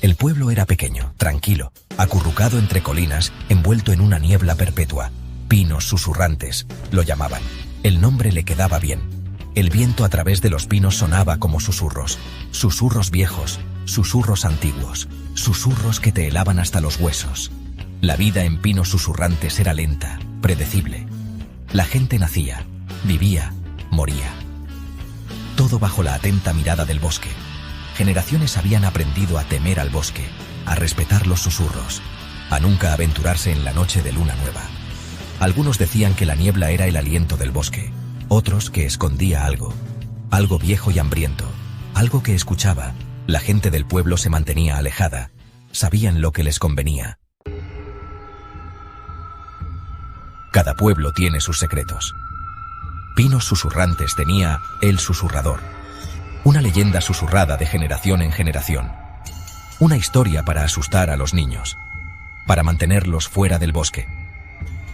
El pueblo era pequeño, tranquilo, acurrucado entre colinas, envuelto en una niebla perpetua. Pinos susurrantes, lo llamaban. El nombre le quedaba bien. El viento a través de los pinos sonaba como susurros. Susurros viejos, susurros antiguos, susurros que te helaban hasta los huesos. La vida en pinos susurrantes era lenta, predecible. La gente nacía, vivía, moría. Todo bajo la atenta mirada del bosque. Generaciones habían aprendido a temer al bosque, a respetar los susurros, a nunca aventurarse en la noche de luna nueva. Algunos decían que la niebla era el aliento del bosque, otros que escondía algo viejo y hambriento, algo que escuchaba. La gente del pueblo se mantenía alejada, sabían lo que les convenía. Cada pueblo tiene sus secretos. Pinos Susurrantes tenía El Susurrador, una leyenda susurrada de generación en generación. Una historia para asustar a los niños, para mantenerlos fuera del bosque.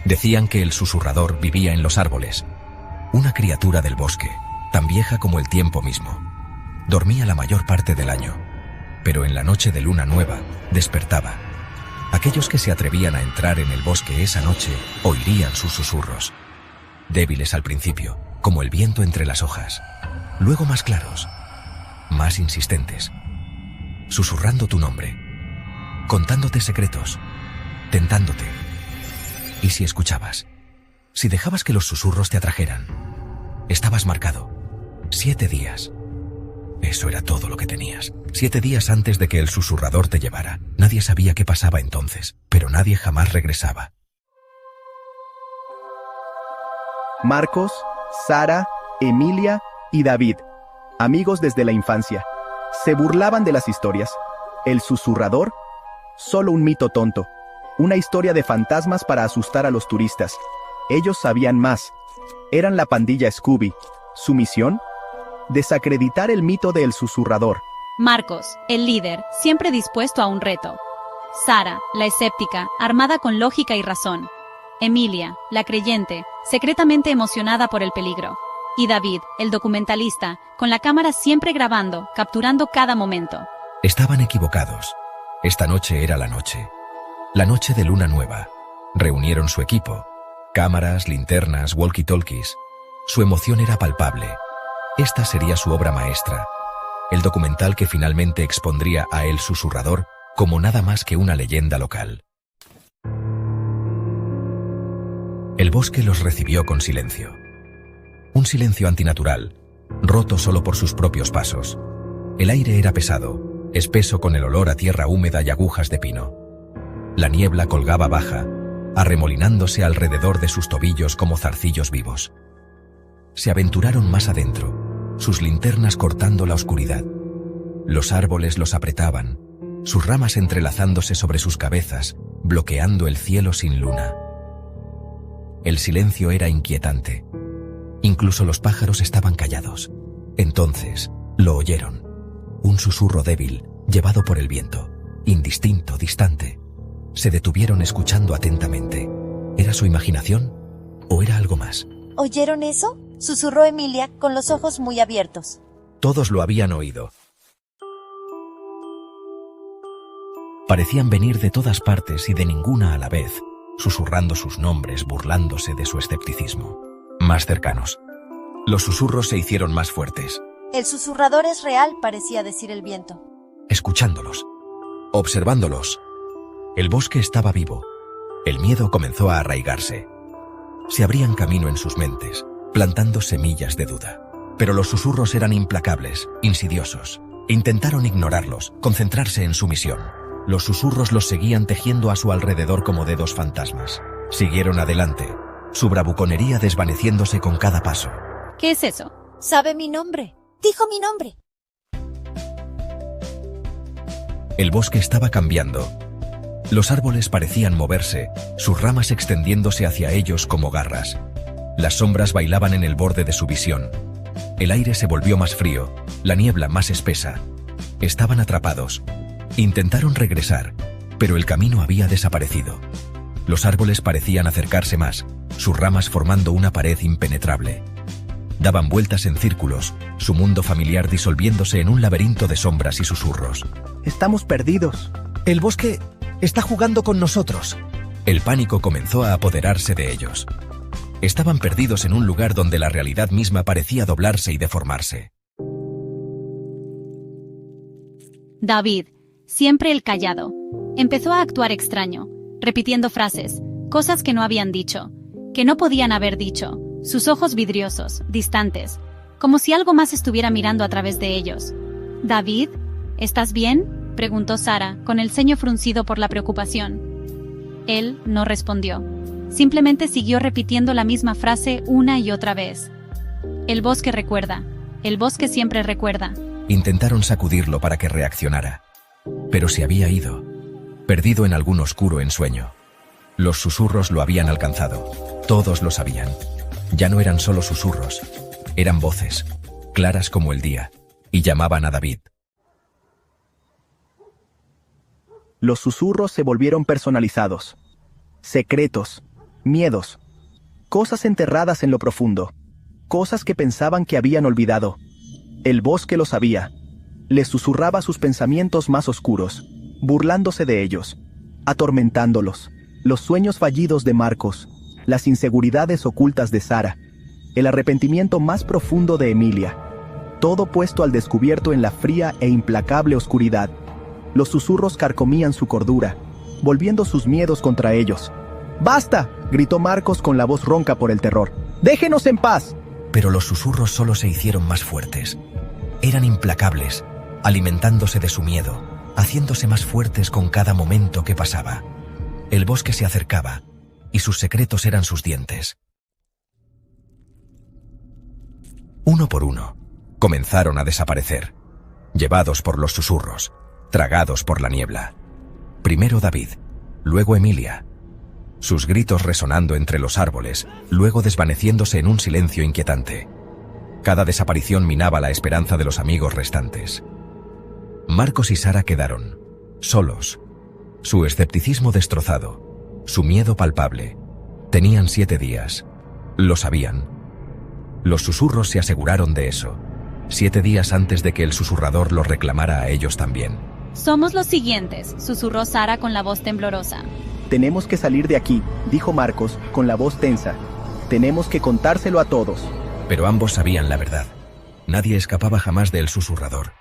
Decían que el susurrador vivía en los árboles, una criatura del bosque, tan vieja como el tiempo mismo. Dormía la mayor parte del año, pero en la noche de luna nueva despertaba. Aquellos que se atrevían a entrar en el bosque esa noche oirían sus susurros. Débiles al principio, como el viento entre las hojas, luego más claros, más insistentes, susurrando tu nombre, contándote secretos, tentándote. Y si escuchabas, si dejabas que los susurros te atrajeran, estabas marcado. 7 días. Eso era todo lo que tenías. 7 días antes de que el susurrador te llevara. Nadie sabía qué pasaba entonces, pero nadie jamás regresaba. Marcos, Sara, Emilia y David, amigos desde la infancia, se burlaban de las historias. El susurrador, solo un mito tonto, una historia de fantasmas para asustar a los turistas. Ellos sabían más. Eran la pandilla Scooby. Su misión: desacreditar el mito del susurrador. Marcos, el líder, siempre dispuesto a un reto. Sara, la escéptica, armada con lógica y razón. Emilia, la creyente, secretamente emocionada por el peligro. Y David, el documentalista, con la cámara siempre grabando, capturando cada momento. Estaban equivocados. Esta noche era la noche. La noche de luna nueva. Reunieron su equipo. Cámaras, linternas, walkie-talkies. Su emoción era palpable. Esta sería su obra maestra. El documental que finalmente expondría a El Susurrador como nada más que una leyenda local. El bosque los recibió con silencio. Un silencio antinatural, roto solo por sus propios pasos. El aire era pesado, espeso con el olor a tierra húmeda y agujas de pino. La niebla colgaba baja, arremolinándose alrededor de sus tobillos como zarcillos vivos. Se aventuraron más adentro, sus linternas cortando la oscuridad. Los árboles los apretaban, sus ramas entrelazándose sobre sus cabezas, bloqueando el cielo sin luna. El silencio era inquietante. Incluso los pájaros estaban callados. Entonces, lo oyeron. Un susurro débil, llevado por el viento, indistinto, distante. Se detuvieron escuchando atentamente. ¿Era su imaginación o era algo más? ¿Oyeron eso?, susurró Emilia, con los ojos muy abiertos. Todos lo habían oído. Parecían venir de todas partes y de ninguna a la vez, susurrando sus nombres, burlándose de su escepticismo. Más cercanos. Los susurros se hicieron más fuertes. El susurrador es real, parecía decir el viento. Escuchándolos, observándolos. El bosque estaba vivo. El miedo comenzó a arraigarse. Se abrían camino en sus mentes, plantando semillas de duda. Pero los susurros eran implacables, insidiosos. Intentaron ignorarlos, concentrarse en su misión. Los susurros los seguían tejiendo a su alrededor como dedos fantasmas. Siguieron adelante, su bravuconería desvaneciéndose con cada paso. ¿Qué es eso? Sabe mi nombre. Dijo mi nombre. El bosque estaba cambiando. Los árboles parecían moverse, sus ramas extendiéndose hacia ellos como garras. Las sombras bailaban en el borde de su visión. El aire se volvió más frío, la niebla más espesa. Estaban atrapados. Intentaron regresar, pero el camino había desaparecido. Los árboles parecían acercarse más, sus ramas formando una pared impenetrable. Daban vueltas en círculos, su mundo familiar disolviéndose en un laberinto de sombras y susurros. Estamos perdidos. El bosque está jugando con nosotros. El pánico comenzó a apoderarse de ellos. Estaban perdidos en un lugar donde la realidad misma parecía doblarse y deformarse. David, siempre el callado, empezó a actuar extraño, repitiendo frases, cosas que no habían dicho, que no podían haber dicho, sus ojos vidriosos, distantes, como si algo más estuviera mirando a través de ellos. «David, ¿estás bien?», preguntó Sara, con el ceño fruncido por la preocupación. Él no respondió. Simplemente siguió repitiendo la misma frase una y otra vez. «El bosque recuerda. El bosque siempre recuerda». Intentaron sacudirlo para que reaccionara, pero se había ido, perdido en algún oscuro ensueño. Los susurros lo habían alcanzado. Todos lo sabían. Ya no eran solo susurros, eran voces, claras como el día, y llamaban a David. Los susurros se volvieron personalizados. Secretos, miedos, cosas enterradas en lo profundo, cosas que pensaban que habían olvidado. El bosque lo sabía. Les susurraba sus pensamientos más oscuros, burlándose de ellos, atormentándolos, los sueños fallidos de Marcos, las inseguridades ocultas de Sara, el arrepentimiento más profundo de Emilia, todo puesto al descubierto en la fría e implacable oscuridad. Los susurros carcomían su cordura, volviendo sus miedos contra ellos. ¡Basta!, gritó Marcos con la voz ronca por el terror. ¡Déjenos en paz! Pero los susurros solo se hicieron más fuertes. Eran implacables, alimentándose de su miedo, haciéndose más fuertes con cada momento que pasaba. El bosque se acercaba, y sus secretos eran sus dientes. Uno por uno, comenzaron a desaparecer, llevados por los susurros, tragados por la niebla. Primero David, luego Emilia. Sus gritos resonando entre los árboles, luego desvaneciéndose en un silencio inquietante. Cada desaparición minaba la esperanza de los amigos restantes. Marcos y Sara quedaron, solos, su escepticismo destrozado, su miedo palpable. Tenían 7 días. Lo sabían. Los susurros se aseguraron de eso, 7 días antes de que el susurrador los reclamara a ellos también. «Somos los siguientes», susurró Sara con la voz temblorosa. Tenemos que salir de aquí, dijo Marcos, con la voz tensa. Tenemos que contárselo a todos. Pero ambos sabían la verdad. Nadie escapaba jamás del susurrador.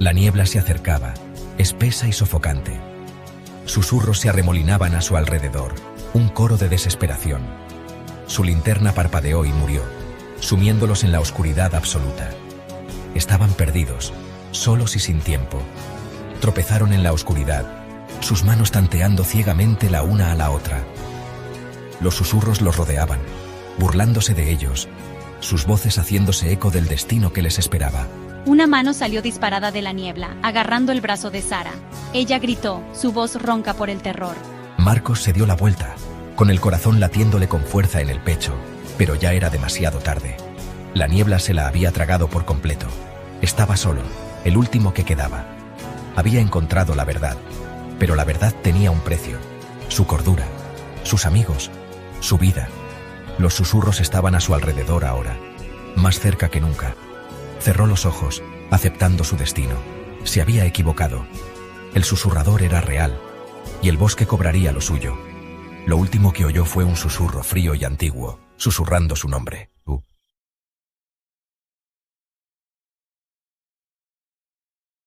La niebla se acercaba, espesa y sofocante. Susurros se arremolinaban a su alrededor, un coro de desesperación. Su linterna parpadeó y murió, sumiéndolos en la oscuridad absoluta. Estaban perdidos, solos y sin tiempo. Tropezaron en la oscuridad, sus manos tanteando ciegamente la una a la otra. Los susurros los rodeaban, burlándose de ellos, sus voces haciéndose eco del destino que les esperaba. Una mano salió disparada de la niebla, agarrando el brazo de Sara. Ella gritó, su voz ronca por el terror. Marcos se dio la vuelta, con el corazón latiéndole con fuerza en el pecho, pero ya era demasiado tarde. La niebla se la había tragado por completo. Estaba solo, el último que quedaba. Había encontrado la verdad, pero la verdad tenía un precio. Su cordura, sus amigos, su vida. Los susurros estaban a su alrededor ahora, más cerca que nunca. Cerró los ojos, aceptando su destino. Se había equivocado. El susurrador era real, y el bosque cobraría lo suyo. Lo último que oyó fue un susurro frío y antiguo, susurrando su nombre.